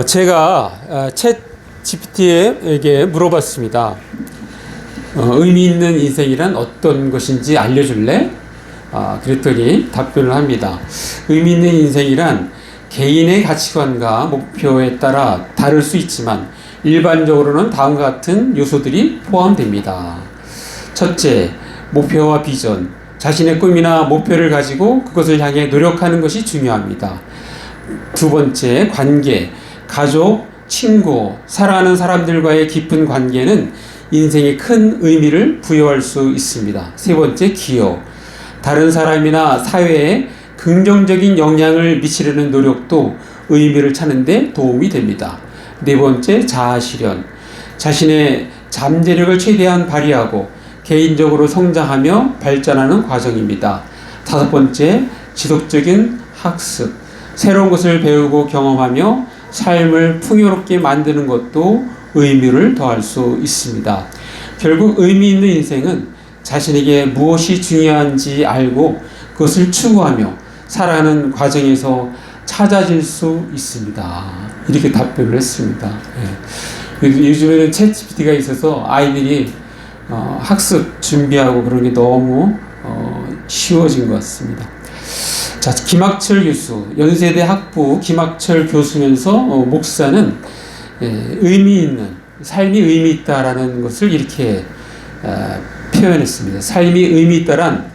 제가 챗 GPT에게 물어봤습니다. 의미 있는 인생이란 어떤 것인지 알려줄래? 그랬더니 답변을 합니다. 의미 있는 인생이란 개인의 가치관과 목표에 따라 다를 수 있지만 일반적으로는 다음과 같은 요소들이 포함됩니다. 첫째, 목표와 비전. 자신의 꿈이나 목표를 가지고 그것을 향해 노력하는 것이 중요합니다. 두 번째, 관계. 가족, 친구, 사랑하는 사람들과의 깊은 관계는 인생에 큰 의미를 부여할 수 있습니다. 세 번째, 기여. 다른 사람이나 사회에 긍정적인 영향을 미치려는 노력도 의미를 찾는 데 도움이 됩니다. 네 번째, 자아실현. 자신의 잠재력을 최대한 발휘하고 개인적으로 성장하며 발전하는 과정입니다. 다섯 번째, 지속적인 학습. 새로운 것을 배우고 경험하며 삶을 풍요롭게 만드는 것도 의미를 더할 수 있습니다. 결국 의미 있는 인생은 자신에게 무엇이 중요한지 알고 그것을 추구하며 살아가는 과정에서 찾아질 수 있습니다. 이렇게 답변을 했습니다. 요즘에는 챗 GPT가 있어서 아이들이 학습 준비하고 그런 게 너무 쉬워진 것 같습니다. 자, 김학철 교수, 연세대 학부 김학철 교수면서 목사는 의미 있는, 삶이 의미 있다라는 것을 이렇게 표현했습니다. 삶이 의미 있다란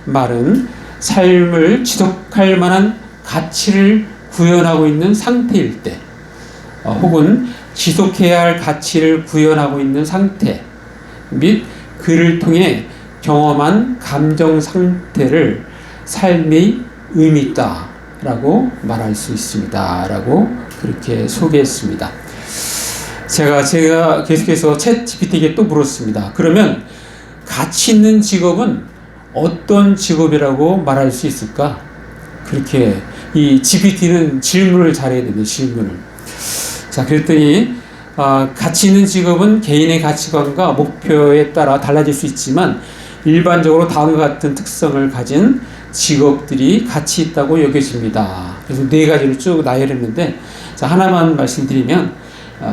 말은 삶을 지속할 만한 가치를 구현하고 있는 상태일 때, 혹은 지속해야 할 가치를 구현하고 있는 상태 및 그를 통해 경험한 감정 상태를 삶의 의미 있다라고 말할 수 있습니다라고 그렇게 소개했습니다. 제가 계속해서 챗 GPT에게 또 물었습니다. 그러면 가치 있는 직업은 어떤 직업이라고 말할 수 있을까? 그렇게 이 GPT는 질문을 잘해야 됩니다. 질문을. 자, 그랬더니 가치 있는 직업은 개인의 가치관과 목표에 따라 달라질 수 있지만 일반적으로 다음과 같은 특성을 가진 직업들이 가치 있다고 여겨집니다. 그래서 네 가지를 쭉 나열했는데, 자, 하나만 말씀드리면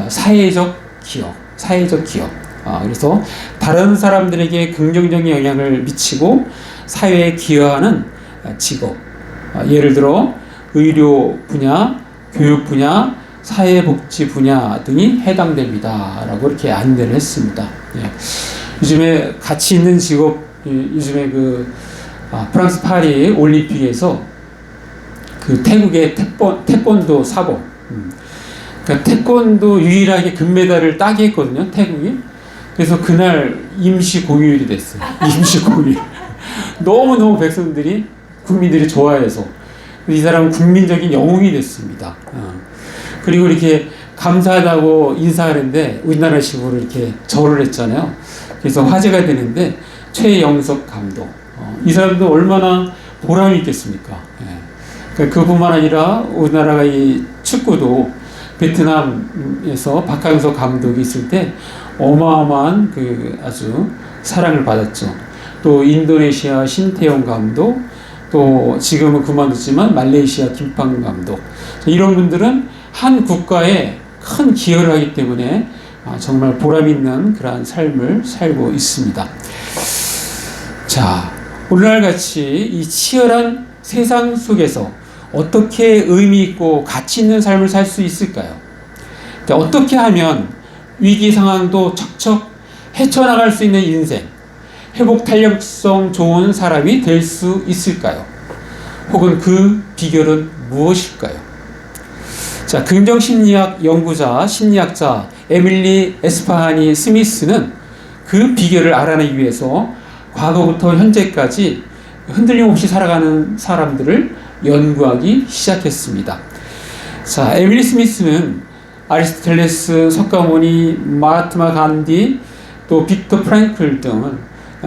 사회적 기업. 그래서 다른 사람들에게 긍정적인 영향을 미치고 사회에 기여하는 직업. 예를 들어 의료 분야, 교육 분야, 사회복지 분야 등이 해당됩니다. 라고 이렇게 안내를 했습니다. 요즘에 가치 있는 직업, 요즘에 프랑스 파리 올림픽에서 태국의 태권도 사범, 그러니까 태권도 유일하게 금메달을 따게 했거든요, 태국이. 그래서 그날 임시 공휴일이 됐어요. 임시 공휴일. 너무너무 백성들이, 국민들이 좋아해서 이 사람은 국민적인 영웅이 됐습니다. 그리고 이렇게 감사하다고 인사하는데 우리나라식으로 이렇게 절을 했잖아요. 그래서 화제가 되는데 최영석 감독, 이 사람도 얼마나 보람이 있겠습니까? 그뿐만 아니라 우리나라가 이 축구도 베트남에서 박항서 감독이 있을 때 어마어마한 아주 사랑을 받았죠. 또 인도네시아 신태용 감독, 또 지금은 그만뒀지만 말레이시아 김팡 감독, 이런 분들은 한 국가에 큰 기여를 하기 때문에 정말 보람 있는 그러한 삶을 살고 있습니다. 자, 오늘날 같이 이 치열한 세상 속에서 어떻게 의미 있고 가치 있는 삶을 살 수 있을까요? 어떻게 하면 위기 상황도 척척 헤쳐나갈 수 있는 인생, 회복 탄력성 좋은 사람이 될 수 있을까요? 혹은 그 비결은 무엇일까요? 자, 긍정심리학 연구자, 심리학자 에밀리 에스파하니 스미스는 그 비결을 알아내기 위해서 과거부터 현재까지 흔들림 없이 살아가는 사람들을 연구하기 시작했습니다. 자, 에밀리 스미스는 아리스토텔레스, 석가모니, 마하트마 간디, 또 빅터 프랭클 등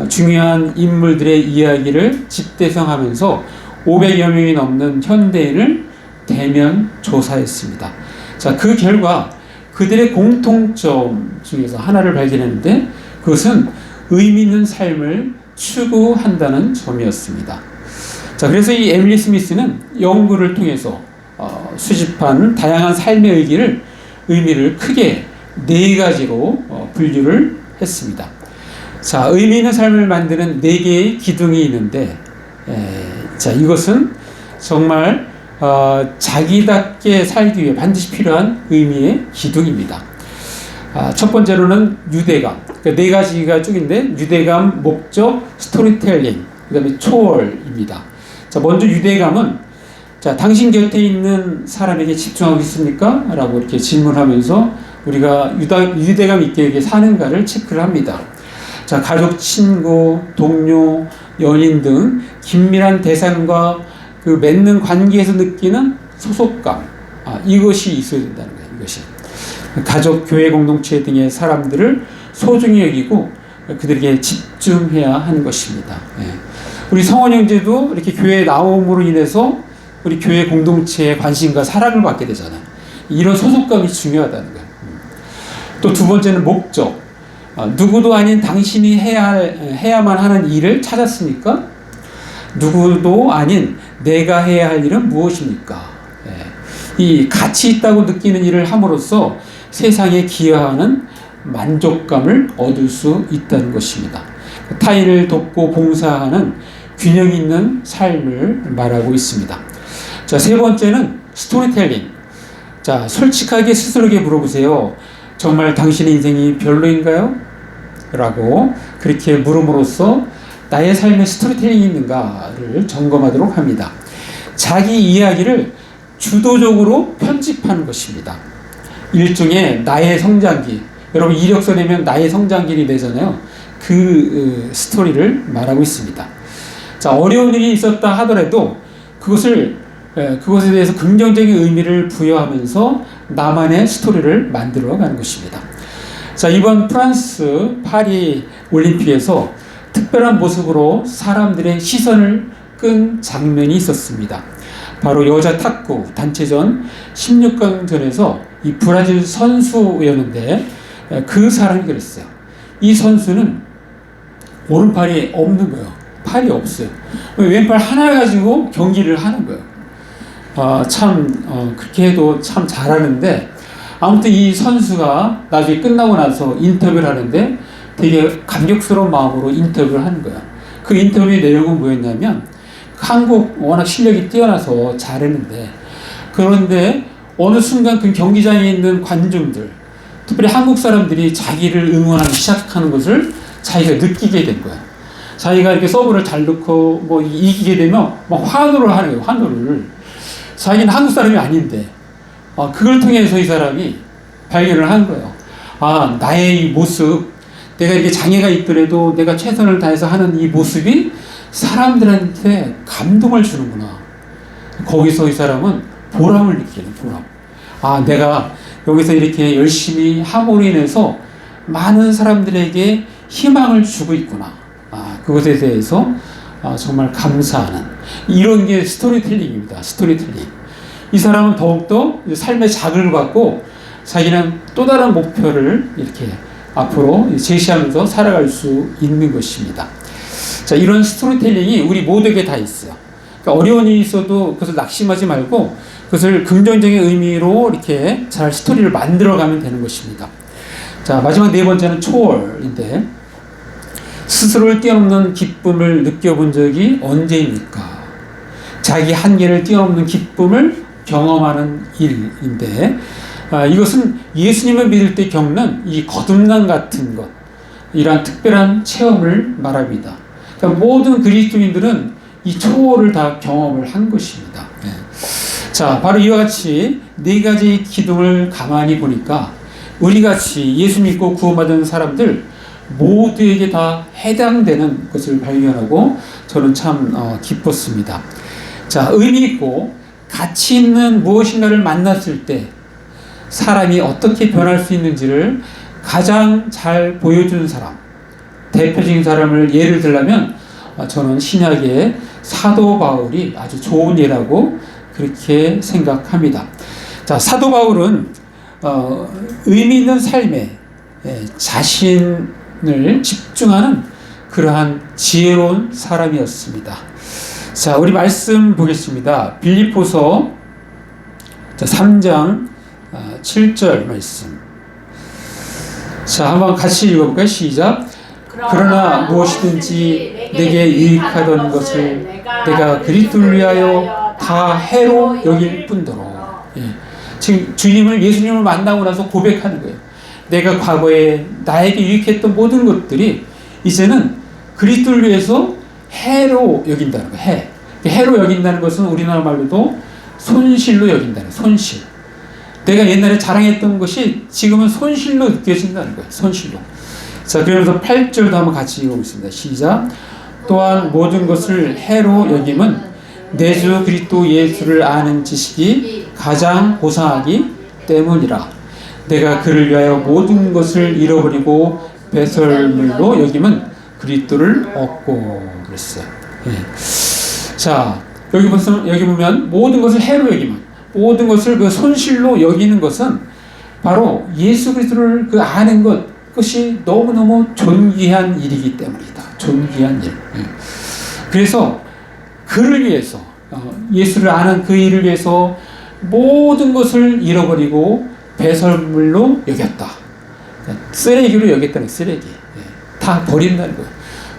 중요한 인물들의 이야기를 집대성하면서 500여 명이 넘는 현대인을 대면 조사했습니다. 자, 그 결과 그들의 공통점 중에서 하나를 발견했는데 그것은 의미 있는 삶을 추구한다는 점이었습니다. 자, 그래서 이 에밀리 스미스는 연구를 통해서 수집한 다양한 삶의 의미를 크게 네 가지로 분류를 했습니다. 자, 의미 있는 삶을 만드는 네 개의 기둥이 있는데, 자, 이것은 정말 자기답게 살기 위해 반드시 필요한 의미의 기둥입니다. 첫 번째로는 유대감. 그러니까 네 가지가 쭉인데, 유대감, 목적, 스토리텔링, 그 다음에 초월입니다. 자, 먼저 유대감은, 자, 당신 곁에 있는 사람에게 집중하고 있습니까? 라고 이렇게 질문하면서 우리가 유대감 있게 사는가를 체크를 합니다. 자, 가족, 친구, 동료, 연인 등 긴밀한 대상과 그 맺는 관계에서 느끼는 소속감, 이것이 있어야 된다는 거예요. 이것이 가족, 교회 공동체 등의 사람들을 소중히 여기고 그들에게 집중해야 하는 것입니다. 우리 성원 형제도 이렇게 교회에 나옴으로 인해서 우리 교회 공동체의 관심과 사랑을 받게 되잖아요. 이런 소속감이 중요하다는 거예요. 또 두 번째는 목적. 누구도 아닌 당신이 해야만 하는 일을 찾았습니까? 누구도 아닌 내가 해야 할 일은 무엇입니까? 이 가치 있다고 느끼는 일을 함으로써 세상에 기여하는 만족감을 얻을 수 있다는 것입니다. 타인을 돕고 봉사하는 균형 있는 삶을 말하고 있습니다. 자, 세 번째는 스토리텔링. 자, 솔직하게 스스로에게 물어보세요. 정말 당신의 인생이 별로인가요? 라고 그렇게 물음으로써 나의 삶에 스토리텔링이 있는가를 점검하도록 합니다. 자기 이야기를 주도적으로 편집하는 것입니다. 일종의 나의 성장기. 여러분, 이력서 내면 나의 성장기를 내잖아요. 그 스토리를 말하고 있습니다. 자, 어려운 일이 있었다 하더라도 그것에 대해서 긍정적인 의미를 부여하면서 나만의 스토리를 만들어가는 것입니다. 자, 이번 프랑스 파리 올림픽에서 특별한 모습으로 사람들의 시선을 끈 장면이 있었습니다. 바로 여자 탁구 단체전 16강전에서 이 브라질 선수였는데 그 사람이 그랬어요. 이 선수는 오른팔이 없는 거예요. 팔이 없어요. 왼팔 하나 가지고 경기를 하는 거예요. 그렇게 해도 참 잘하는데, 아무튼 이 선수가 나중에 끝나고 나서 인터뷰를 하는데 되게 감격스러운 마음으로 인터뷰를 하는 거야. 그 인터뷰의 내용은 뭐였냐면, 한국 워낙 실력이 뛰어나서 잘했는데, 그런데 어느 순간 그 경기장에 있는 관중들, 특별히 한국 사람들이 자기를 응원하기 시작하는 것을 자기가 느끼게 된 거야. 자기가 이렇게 서브를 잘 넣고 이기게 되면 막 환호를 하는 거예요. 환호를. 자기는 한국 사람이 아닌데 그걸 통해서 이 사람이 발견을 한 거예요. 나의 이 모습, 내가 이렇게 장애가 있더라도 내가 최선을 다해서 하는 이 모습이 사람들한테 감동을 주는구나. 거기서 이 사람은 보람을 느끼는 보람. 내가 여기서 이렇게 열심히 함으로 인해서 많은 사람들에게 희망을 주고 있구나. 그것에 대해서 정말 감사하는, 이런 게 스토리텔링입니다. 스토리텔링. 이 사람은 더욱더 삶의 자극을 받고 자기는 또 다른 목표를 이렇게 앞으로 제시하면서 살아갈 수 있는 것입니다. 자, 이런 스토리텔링이 우리 모두에게 다 있어요. 그러니까 어려운 일이 있어도 그것을 낙심하지 말고 그것을 긍정적인 의미로 이렇게 잘 스토리를 만들어가면 되는 것입니다. 자, 마지막 네 번째는 초월인데, 스스로를 뛰어넘는 기쁨을 느껴본 적이 언제입니까? 자기 한계를 뛰어넘는 기쁨을 경험하는 일인데, 이것은 예수님을 믿을 때 겪는 이 거듭남 같은 것, 이러한 특별한 체험을 말합니다. 그러니까 모든 그리스도인들은 이 초월을 다 경험을 한 것입니다. 자, 바로 이와 같이 네 가지 기둥을 가만히 보니까 우리같이 예수 믿고 구원받은 사람들 모두에게 다 해당되는 것을 발견하고 저는 참 기뻤습니다. 자, 의미 있고 가치 있는 무엇인가를 만났을 때 사람이 어떻게 변할 수 있는지를 가장 잘 보여준 사람, 대표적인 사람을 예를 들자면 저는 신약의 사도 바울이 아주 좋은 예라고 그렇게 생각합니다. 자, 사도 바울은 의미 있는 삶에 자신을 집중하는 그러한 지혜로운 사람이었습니다. 자, 우리 말씀 보겠습니다. 빌립보서 자, 3장 7절 말씀. 자, 한번 같이 읽어볼까요? 시작. 그러나 무엇이든지 내게 유익하던 것을 내가 그리스도를 위하여 다 해로 여길 뿐더러. 예. 지금 예수님을 만나고 나서 고백하는 거예요. 내가 과거에 나에게 유익했던 모든 것들이 이제는 그리스도를 위해서 해로 여긴다는 거예요. 해로 여긴다는 것은 우리나라 말로도 손실로 여긴다는 거예요. 손실. 내가 옛날에 자랑했던 것이 지금은 손실로 느껴진다는 거예요. 손실로. 자, 그러면서 8절도 한번 같이 읽어보겠습니다. 시작. 또한 모든 것을 해로 여김은 내 주 그리스도 예수를 아는 지식이 가장 고상하기 때문이라. 내가 그를 위하여 모든 것을 잃어버리고 배설물로 여김은 그리스도를 얻고 그랬어요. 예. 자, 여기 보면 모든 것을 해로 여김은, 모든 것을 그 손실로 여기는 것은 바로 예수 그리스도를 그 아는 그것이 너무너무 존귀한 일이기 때문이다. 존귀한 일. 그래서 그를 위해서, 예수를 아는 그 일을 위해서 모든 것을 잃어버리고 배설물로 여겼다. 쓰레기로 여겼다는 쓰레기. 다 버린다는 거예요.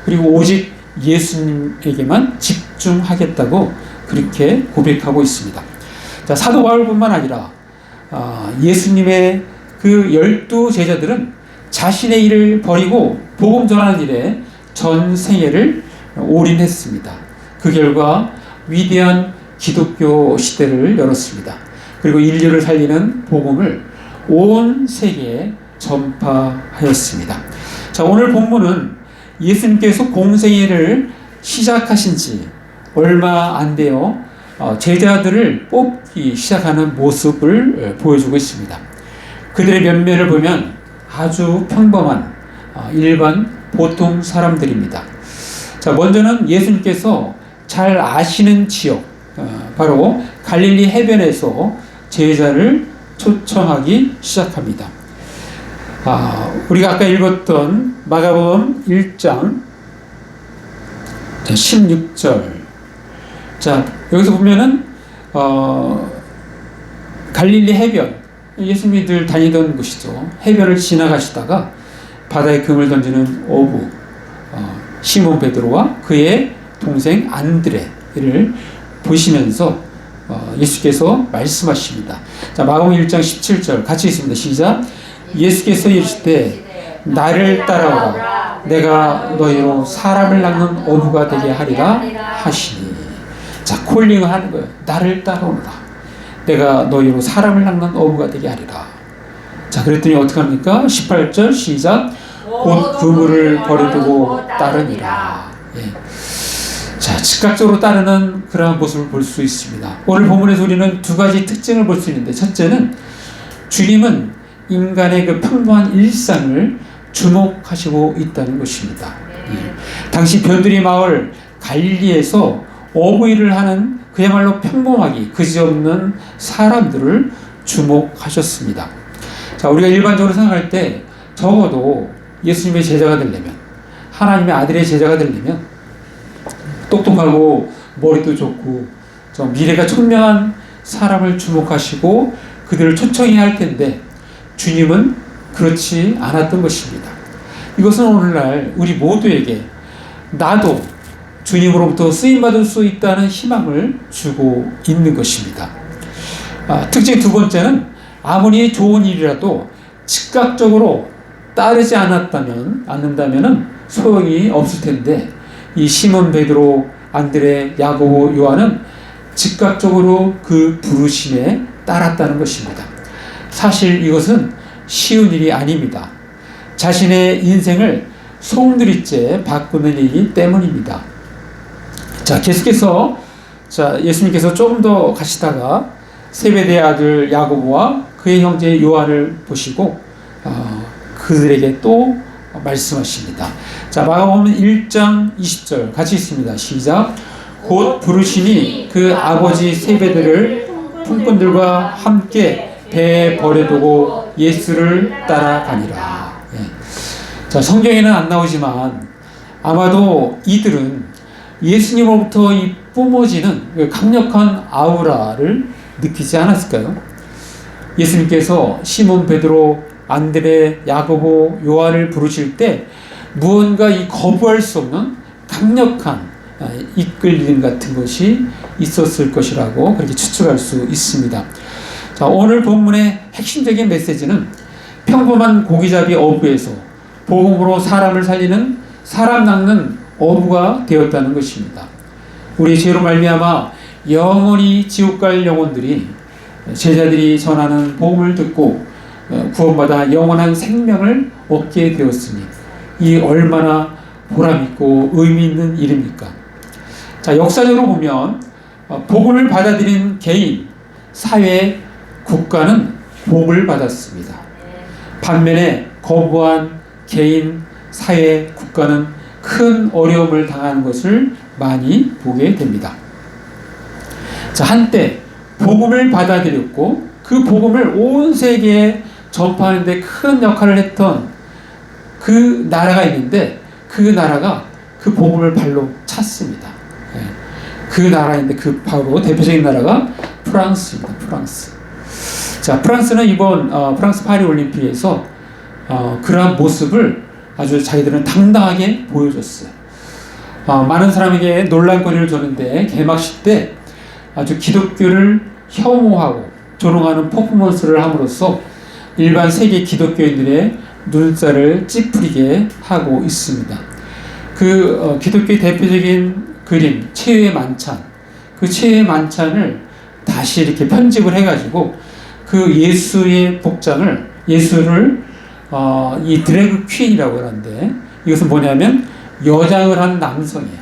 그리고 오직 예수님에게만 집중하겠다고 그렇게 고백하고 있습니다. 자, 사도 바울뿐만 아니라 예수님의 그 12 제자들은 자신의 일을 버리고 복음 전하는 일에 전 생애를 올인했습니다. 그 결과 위대한 기독교 시대를 열었습니다. 그리고 인류를 살리는 복음을 온 세계에 전파하였습니다. 자, 오늘 본문은 예수님께서 공생애를 시작하신 지 얼마 안 되어 제자들을 뽑기 시작하는 모습을 보여주고 있습니다. 그들의 면면을 보면 아주 평범한 일반 보통 사람들입니다. 자, 먼저는 예수님께서 잘 아시는 지역, 바로 갈릴리 해변에서 제자를 초청하기 시작합니다. 우리가 아까 읽었던 마가복음 1장 16절. 자, 여기서 보면은 갈릴리 해변, 예수님이 늘 다니던 곳이죠. 해변을 지나가시다가 바다에 금을 던지는 어부 시몬 베드로와 그의 동생 안드레를 보시면서 예수께서 말씀하십니다. 자, 마가복음 1장 17절 같이 읽습니다. 시작. 예수께서 이르시되 나를 따라오라. 내가 너희로 사람을 낚는 어부가 되게 하리라 하시니. 자, 콜링을 하는 거예요. 나를 따라오라. 내가 너희로 사람을 낚는 어부가 되게 하리라. 자, 그랬더니 어떻게 합니까? 18절 시작. 곧 그물을 버려두고 따르니라. 예. 자, 즉각적으로 따르는 그러한 모습을 볼 수 있습니다. 오늘 본문에서 우리는 두 가지 특징을 볼 수 있는데, 첫째는 주님은 인간의 그 평범한 일상을 주목하시고 있다는 것입니다. 예. 당시 변두리 마을 갈릴리에서 어부 일을 하는 그야말로 평범하기 그지없는 사람들을 주목하셨습니다. 자, 우리가 일반적으로 생각할 때 적어도 예수님의 제자가 되려면, 하나님의 아들의 제자가 되려면 똑똑하고 머리도 좋고 좀 미래가 청명한 사람을 주목하시고 그들을 초청해야 할 텐데 주님은 그렇지 않았던 것입니다. 이것은 오늘날 우리 모두에게 나도 주님으로부터 쓰임받을 수 있다는 희망을 주고 있는 것입니다. 특징 두 번째는 아무리 좋은 일이라도 즉각적으로 따르지 않는다면 소용이 없을 텐데 이 시몬 베드로, 안드레, 야고보, 요한은 즉각적으로 그 부르심에 따랐다는 것입니다. 사실 이것은 쉬운 일이 아닙니다. 자신의 인생을 송두리째 바꾸는 일이기 때문입니다. 자, 계속해서 예수님께서 조금 더 가시다가 세베대의 아들 야고보와 그의 형제 요한을 보시고 그들에게 또 말씀하십니다. 자, 마가복음 1장 20절 같이 읽습니다. 시작. 곧 부르시니 그 아버지 세베대를 품꾼들과 함께 배에 버려두고 예수를 따라가니라. 예. 자, 성경에는 안 나오지만 아마도 이들은 예수님으로부터 이 뿜어지는 강력한 아우라를 느끼지 않았을까요? 예수님께서 시몬 베드로, 안드레, 야고보, 요한을 부르실 때 무언가 이 거부할 수 없는 강력한 이끌림 같은 것이 있었을 것이라고 그렇게 추측할 수 있습니다. 자, 오늘 본문의 핵심적인 메시지는 평범한 고기잡이 어부에서 복음으로 사람을 살리는 사람 낚는 어부가 되었다는 것입니다. 우리 죄로 말미암아 영원히 지옥 갈 영혼들이 제자들이 전하는 복음을 듣고 구원받아 영원한 생명을 얻게 되었으니 이 얼마나 보람있고 의미 있는 일입니까? 자, 역사적으로 보면 복음을 받아들인 개인, 사회, 국가는 복을 받았습니다. 반면에 거부한 개인, 사회, 국가는 큰 어려움을 당하는 것을 많이 보게 됩니다. 자, 한때 복음을 받아들였고 그 복음을 온 세계에 전파하는 데 큰 역할을 했던 그 나라가 있는데 그 나라가 그 복음을 발로 찼습니다. 그 나라인데 그 바로 대표적인 나라가 프랑스입니다. 프랑스. 자, 프랑스는 이번 프랑스 파리 올림픽에서 그러한 모습을 아주 자기들은 당당하게 보여줬어요. 많은 사람에게 논란거리를 줬는데 개막식 때 아주 기독교를 혐오하고 조롱하는 퍼포먼스를 함으로써 일반 세계 기독교인들의 눈살을 찌푸리게 하고 있습니다. 그 기독교의 대표적인 그림 최후의 만찬, 그 최후의 만찬을 다시 이렇게 편집을 해가지고 그 예수의 복장을 예수를 이 드래그 퀸이라고 하는데 이것은 뭐냐면 여장을 한 남성이에요.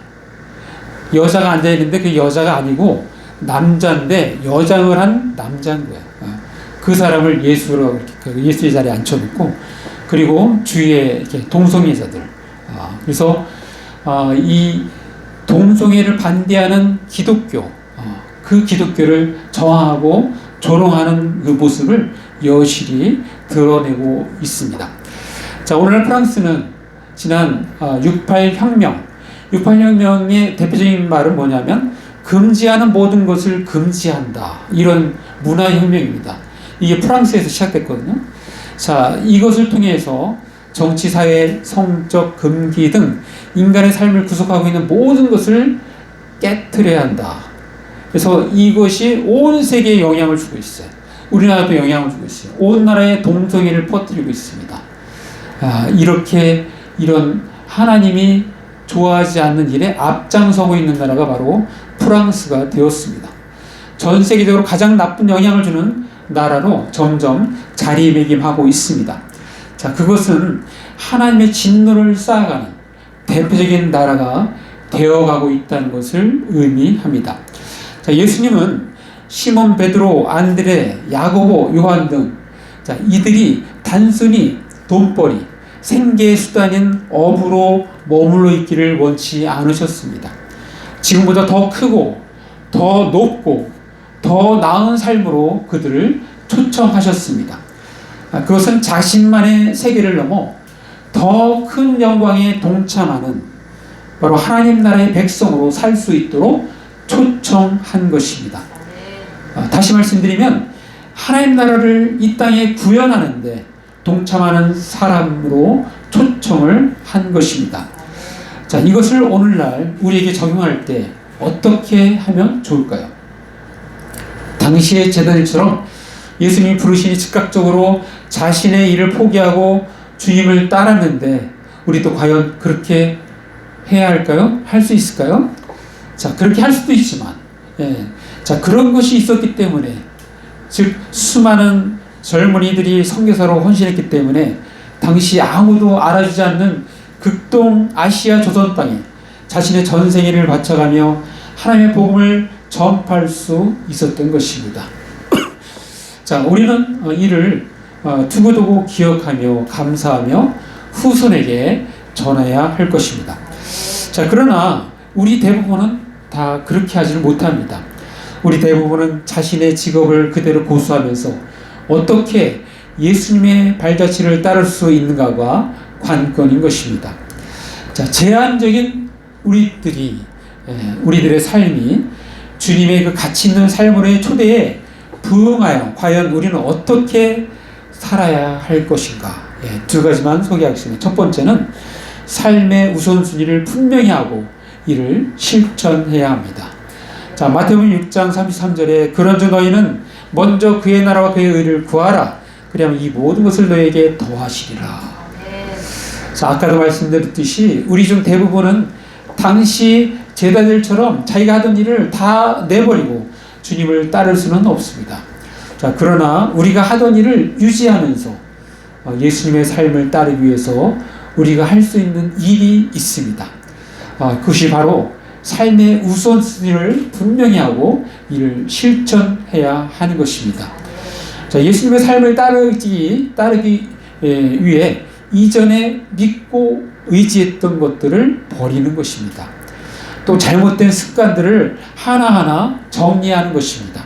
여자가 앉아있는데 그 여자가 아니고 남자인데 여장을 한 남자인 거예요. 그 사람을 예수로 예수의 자리에 앉혀놓고 그리고 주위에 이렇게 동성애자들. 그래서 이 동성애를 반대하는 기독교, 그 기독교를 저항하고 조롱하는 그 모습을 여실히 드러내고 있습니다. 자, 오늘날 프랑스는 지난 68 혁명, 68 혁명의 대표적인 말은 뭐냐면 금지하는 모든 것을 금지한다. 이런 문화혁명입니다. 이게 프랑스에서 시작됐거든요. 자, 이것을 통해서 정치, 사회, 성적, 금기 등 인간의 삶을 구속하고 있는 모든 것을 깨트려야 한다. 그래서 이것이 온 세계에 영향을 주고 있어요. 우리나라도 영향을 주고 있어요. 온 나라에 동성애를 퍼뜨리고 있습니다. 이렇게 이런 하나님이 좋아하지 않는 일에 앞장서고 있는 나라가 바로 프랑스가 되었습니다. 전 세계적으로 가장 나쁜 영향을 주는 나라로 점점 자리매김하고 있습니다. 자, 그것은 하나님의 진노를 쌓아가는 대표적인 나라가 되어가고 있다는 것을 의미합니다. 자, 예수님은 시몬 베드로, 안드레, 야고보, 요한 등 이들이 단순히 돈벌이, 생계의 수단인 업으로 머물러 있기를 원치 않으셨습니다. 지금보다 더 크고 더 높고 더 나은 삶으로 그들을 초청하셨습니다. 그것은 자신만의 세계를 넘어 더 큰 영광에 동참하는 바로 하나님 나라의 백성으로 살 수 있도록 초청한 것입니다. 다시 말씀드리면 하나님 나라를 이 땅에 구현하는데 동참하는 사람으로 초청을 한 것입니다. 자, 이것을 오늘날 우리에게 적용할 때 어떻게 하면 좋을까요? 당시의 제자들처럼 예수님이 부르시니 즉각적으로 자신의 일을 포기하고 주님을 따랐는데 우리도 과연 그렇게 해야 할까요? 할 수 있을까요? 자, 그렇게 할 수도 있지만 자, 그런 것이 있었기 때문에 즉 수많은 젊은이들이 선교사로 헌신했기 때문에 당시 아무도 알아주지 않는 극동 아시아 조선 땅에 자신의 전생애를 바쳐가며 하나님의 복음을 전파할 수 있었던 것입니다. 자, 우리는 이를 두고두고 기억하며 감사하며 후손에게 전해야 할 것입니다. 자, 그러나 우리 대부분은 다 그렇게 하지는 못합니다. 우리 대부분은 자신의 직업을 그대로 고수하면서 어떻게 예수님의 발자취를 따를 수 있는가가 관건인 것입니다. 자, 제한적인 우리들의 삶이 주님의 그 가치 있는 삶으로의 초대에 부응하여 과연 우리는 어떻게 살아야 할 것인가? 두 가지만 소개하겠습니다. 첫 번째는 삶의 우선순위를 분명히 하고 이를 실천해야 합니다. 자, 마태복음 6장 33절에 그런즉 너희는 먼저 그의 나라와 그의 의를 구하라. 그리하면 이 모든 것을 너희에게 더하시리라. 자, 아까도 말씀드렸듯이 우리 중 대부분은 당시 제자들처럼 자기가 하던 일을 다 내버리고 주님을 따를 수는 없습니다. 자, 그러나 우리가 하던 일을 유지하면서 예수님의 삶을 따르기 위해서 우리가 할 수 있는 일이 있습니다. 그것이 바로 삶의 우선순위를 분명히 하고 이를 실천해야 하는 것입니다. 자, 예수님의 삶을 따르기 위해 이전에 믿고 의지했던 것들을 버리는 것입니다. 또 잘못된 습관들을 하나하나 정리하는 것입니다.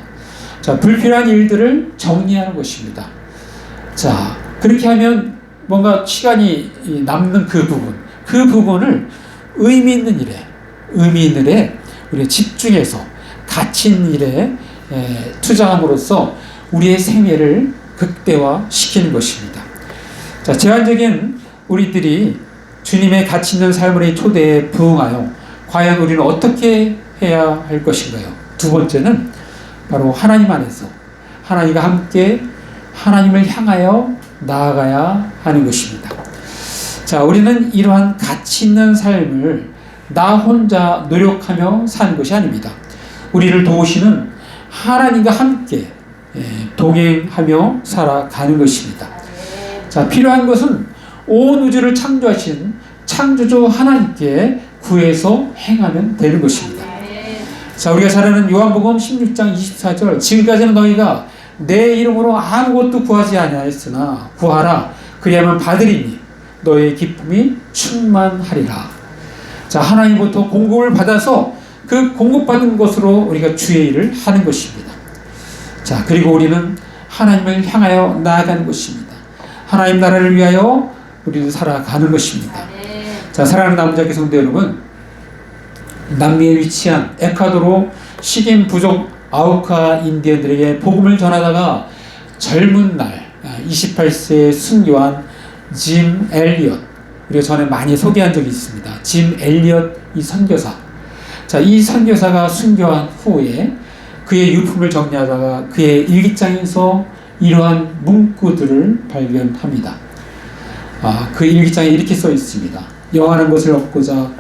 자, 불필요한 일들을 정리하는 것입니다. 자, 그렇게 하면 뭔가 시간이 남는 그 부분을 의미 있는 일에 우리가 집중해서 가치 있는 일에 투자함으로써 우리의 생애를 극대화시키는 것입니다. 자, 제한적인 우리들이 주님의 가치 있는 삶의 초대에 부응하여 과연 우리는 어떻게 해야 할 것인가요? 두 번째는 바로 하나님 안에서 하나님과 함께 하나님을 향하여 나아가야 하는 것입니다. 자, 우리는 이러한 가치 있는 삶을 나 혼자 노력하며 사는 것이 아닙니다. 우리를 도우시는 하나님과 함께 동행하며 살아가는 것입니다. 자, 필요한 것은 온 우주를 창조하신 창조주 하나님께 구해서 행하면 되는 것입니다. 자, 우리가 잘 아는 요한복음 16장 24절 지금까지는 너희가 내 이름으로 아무것도 구하지 아니하였으나 구하라 그리하면 받으리니 너의 기쁨이 충만하리라. 자, 하나님부터 공급을 받아서 그 공급받은 것으로 우리가 주의 일을 하는 것입니다. 자, 그리고 우리는 하나님을 향하여 나아가는 것입니다. 하나님 나라를 위하여 우리도 살아가는 것입니다. 자, 사랑하는 남자께 성도 여러분, 남미에 위치한 에콰도르 식인 부족 아우카 인디언들에게 복음을 전하다가 젊은 날 28세의 순교한 짐 엘리엇, 우리가 전에 많이 소개한 적이 있습니다. 짐 엘리엇 이 선교사. 자, 이 선교사가 순교한 후에 그의 유품을 정리하다가 그의 일기장에서 이러한 문구들을 발견합니다. 그 일기장에 이렇게 써 있습니다. 영원한 것을 얻고자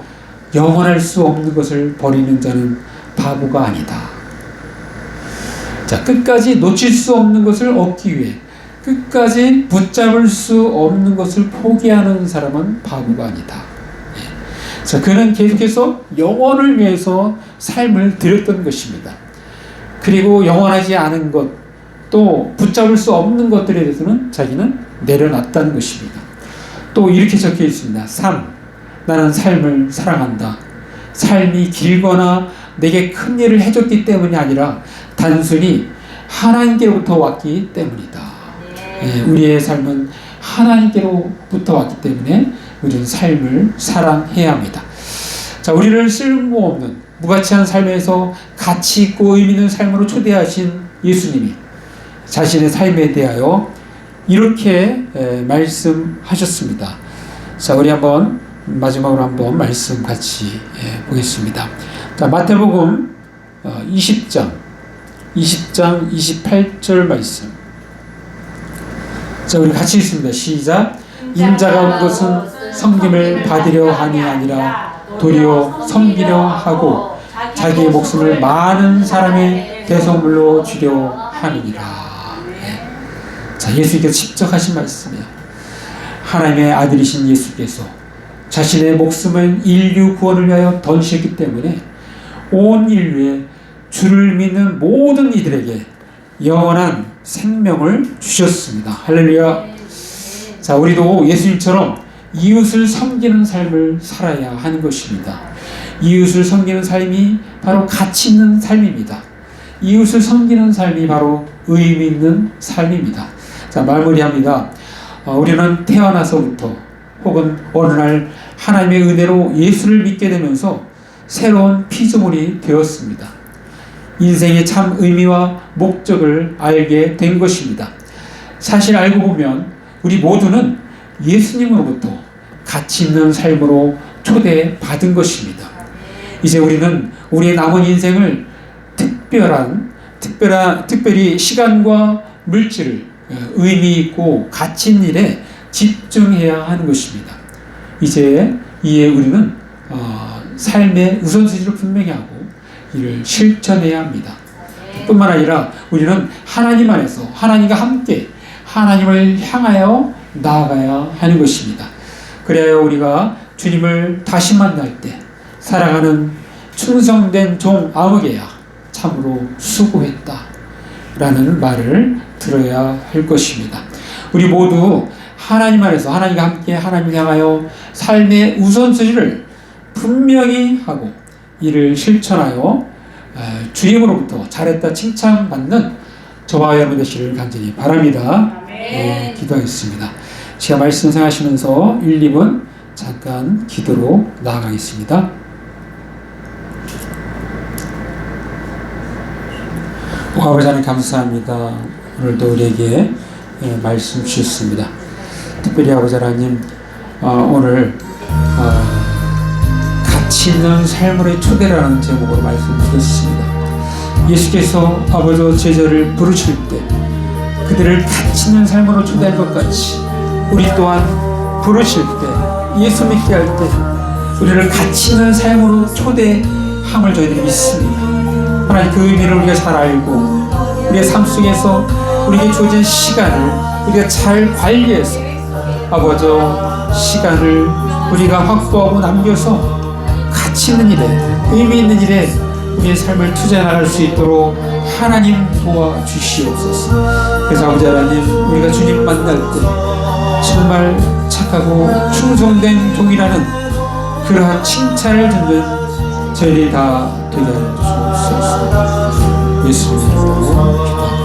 영원할 수 없는 것을 버리는 자는 바보가 아니다. 자, 끝까지 놓칠 수 없는 것을 얻기 위해 끝까지 붙잡을 수 없는 것을 포기하는 사람은 바보가 아니다. 자, 그는 계속해서 영원을 위해서 삶을 드렸던 것입니다. 그리고 영원하지 않은 것, 또 붙잡을 수 없는 것들에 대해서는 자기는 내려놨다는 것입니다. 또 이렇게 적혀 있습니다. 3. 나는 삶을 사랑한다. 삶이 길거나 내게 큰 일을 해줬기 때문이 아니라 단순히 하나님께로부터 왔기 때문이다. 우리의 삶은 하나님께로부터 왔기 때문에 우리는 삶을 사랑해야 합니다. 자, 우리를 쓸모없는 무가치한 삶에서 가치 있고 의미 있는 삶으로 초대하신 예수님이 자신의 삶에 대하여 이렇게 말씀하셨습니다. 자, 우리 한번 마지막으로 한번 말씀 같이 보겠습니다. 자, 마태복음 20장 28절 말씀. 자, 우리 같이 읽습니다. 시작. 인자가 온 것은 섬김을 받으려 함이 아니라 도리어 섬기려 하고 자기의 목숨을 많은 사람의 대속물로 주려 함이니라. 자, 예수님께서 직접 하신 말씀이에요. 하나님의 아들이신 예수께서 자신의 목숨을 인류 구원을 위하여 던지셨기 때문에 온 인류에 주를 믿는 모든 이들에게 영원한 생명을 주셨습니다. 할렐루야. 자, 우리도 예수님처럼 이웃을 섬기는 삶을 살아야 하는 것입니다. 이웃을 섬기는 삶이 바로 가치 있는 삶입니다. 이웃을 섬기는 삶이 바로 의미 있는 삶입니다. 자, 마무리합니다. 우리는 태어나서부터 혹은 어느 날 하나님의 은혜로 예수를 믿게 되면서 새로운 피조물이 되었습니다. 인생의 참 의미와 목적을 알게 된 것입니다. 사실 알고 보면 우리 모두는 예수님으로부터 가치 있는 삶으로 초대받은 것입니다. 이제 우리는 우리의 남은 인생을 특별히 시간과 물질을 의미 있고 가치 있는 일에 집중해야 하는 것입니다. 이에 우리는 삶의 우선순위를 분명히 하고 이를 실천해야 합니다. 뿐만 아니라 우리는 하나님 안에서 하나님과 함께 하나님을 향하여 나아가야 하는 것입니다. 그래야 우리가 주님을 다시 만날 때 살아가는 충성된 종 아무개야 참으로 수고했다 라는 말을 들어야 할 것입니다. 우리 모두 하나님 안에서 하나님과 함께 하나님을 향하여 삶의 우선순위를 분명히 하고 이를 실천하여 주님으로부터 잘했다 칭찬받는 저와 여러분 되시기를 간절히 바랍니다. 네, 기도하겠습니다. 제가 말씀 생각하시면서 1, 2분 잠깐 기도로 나아가겠습니다. 아버지 하나님 감사합니다. 오늘도 우리에게 말씀 주셨습니다. 특별히 아버지 하나님 오늘 가치 있는 삶으로의 초대라는 제목으로 말씀드렸습니다. 예수께서 아버지 제자를 부르실 때 그들을 가치 있는 삶으로 초대할 것 같이 우리 또한 부르실 때 예수 믿게 할 때 우리를 가치 있는 삶으로 초대함을 저희들이 믿습니다. 하나님 그 의미를 우리가 잘 알고 우리의 삶 속에서 우리에게 주어진 시간을 우리가 잘 관리해서 아버지 시간을 우리가 확보하고 남겨서 가치 있는 일에 의미 있는 일에 우리의 삶을 투자해 나갈 수 있도록 하나님 도와주시옵소서. 그래서 아버지 하나님 우리가 주님 만날 때 정말 착하고 충성된 종이라는 그러한 칭찬을 듣는 저희들이 다 되게 하옵소서. 예수님으로 기도합니다.